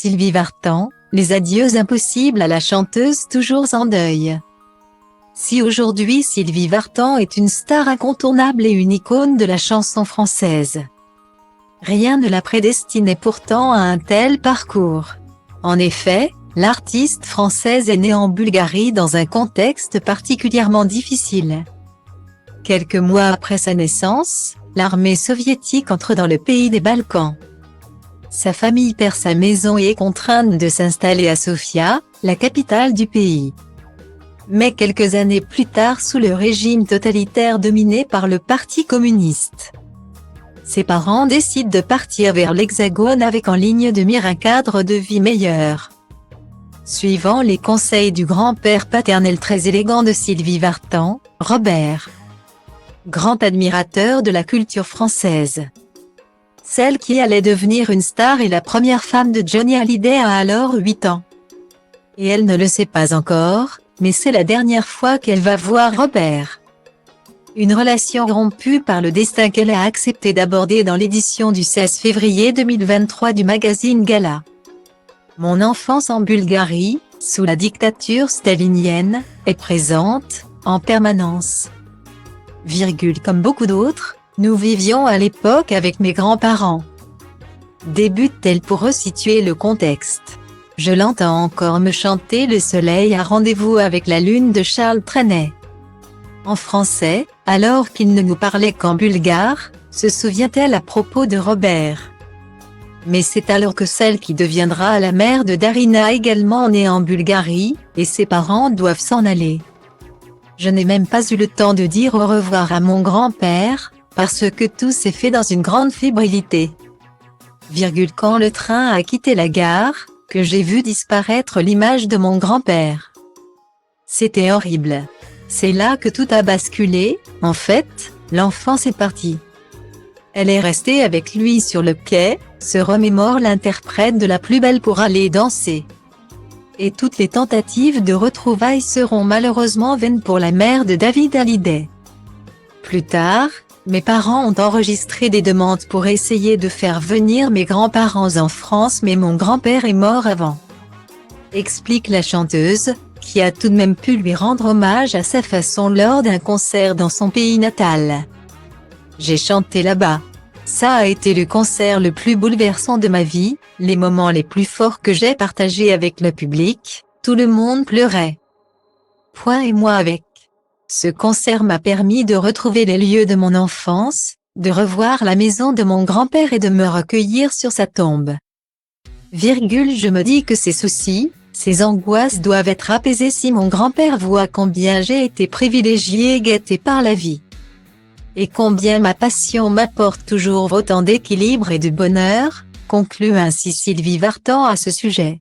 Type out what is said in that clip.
Sylvie Vartan, les adieux impossibles à la chanteuse toujours en deuil. Si aujourd'hui Sylvie Vartan est une star incontournable et une icône de la chanson française, rien ne la prédestinait pourtant à un tel parcours. En effet, l'artiste française est née en Bulgarie dans un contexte particulièrement difficile. Quelques mois après sa naissance, l'armée soviétique entre dans le pays des Balkans. Sa famille perd sa maison et est contrainte de s'installer à Sofia, la capitale du pays. Mais quelques années plus tard, sous le régime totalitaire dominé par le Parti communiste, ses parents décident de partir vers l'Hexagone avec en ligne de mire un cadre de vie meilleur. Suivant les conseils du grand-père paternel très élégant de Sylvie Vartan, Robert, grand admirateur de la culture française. Celle qui allait devenir une star et la première femme de Johnny Hallyday a alors 8 ans. Et elle ne le sait pas encore, mais c'est la dernière fois qu'elle va voir Robert. Une relation rompue par le destin qu'elle a accepté d'aborder dans l'édition du 16 février 2023 du magazine Gala. Mon enfance en Bulgarie, sous la dictature stalinienne, est présente, en permanence. Comme beaucoup d'autres, nous vivions à l'époque avec mes grands-parents. Débute-t-elle pour resituer le contexte. Je l'entends encore me chanter Le soleil a rendez-vous avec la lune de Charles Trenet. En français, alors qu'il ne nous parlait qu'en bulgare, se souvient-elle à propos de Robert. Mais c'est alors que celle qui deviendra la mère de Darina également née en Bulgarie, et ses parents doivent s'en aller. Je n'ai même pas eu le temps de dire au revoir à mon grand-père, parce que tout s'est fait dans une grande fébrilité. Quand le train a quitté la gare, que j'ai vu disparaître l'image de mon grand-père. C'était horrible. C'est là que tout a basculé, en fait, l'enfance est partie. Elle est restée avec lui sur le quai, se remémore l'interprète de La plus belle pour aller danser. Et toutes les tentatives de retrouvailles seront malheureusement vaines pour la mère de David Hallyday. Plus tard, mes parents ont enregistré des demandes pour essayer de faire venir mes grands-parents en France, mais mon grand-père est mort avant. Explique la chanteuse, qui a tout de même pu lui rendre hommage à sa façon lors d'un concert dans son pays natal. J'ai chanté là-bas. Ça a été le concert le plus bouleversant de ma vie, les moments les plus forts que j'ai partagés avec le public, tout le monde pleurait. Et moi avec. Ce concert m'a permis de retrouver les lieux de mon enfance, de revoir la maison de mon grand-père et de me recueillir sur sa tombe. Je me dis que ces soucis, ces angoisses doivent être apaisées si mon grand-père voit combien j'ai été privilégiée et gâtée par la vie. Et combien ma passion m'apporte toujours autant d'équilibre et de bonheur, conclut ainsi Sylvie Vartan à ce sujet.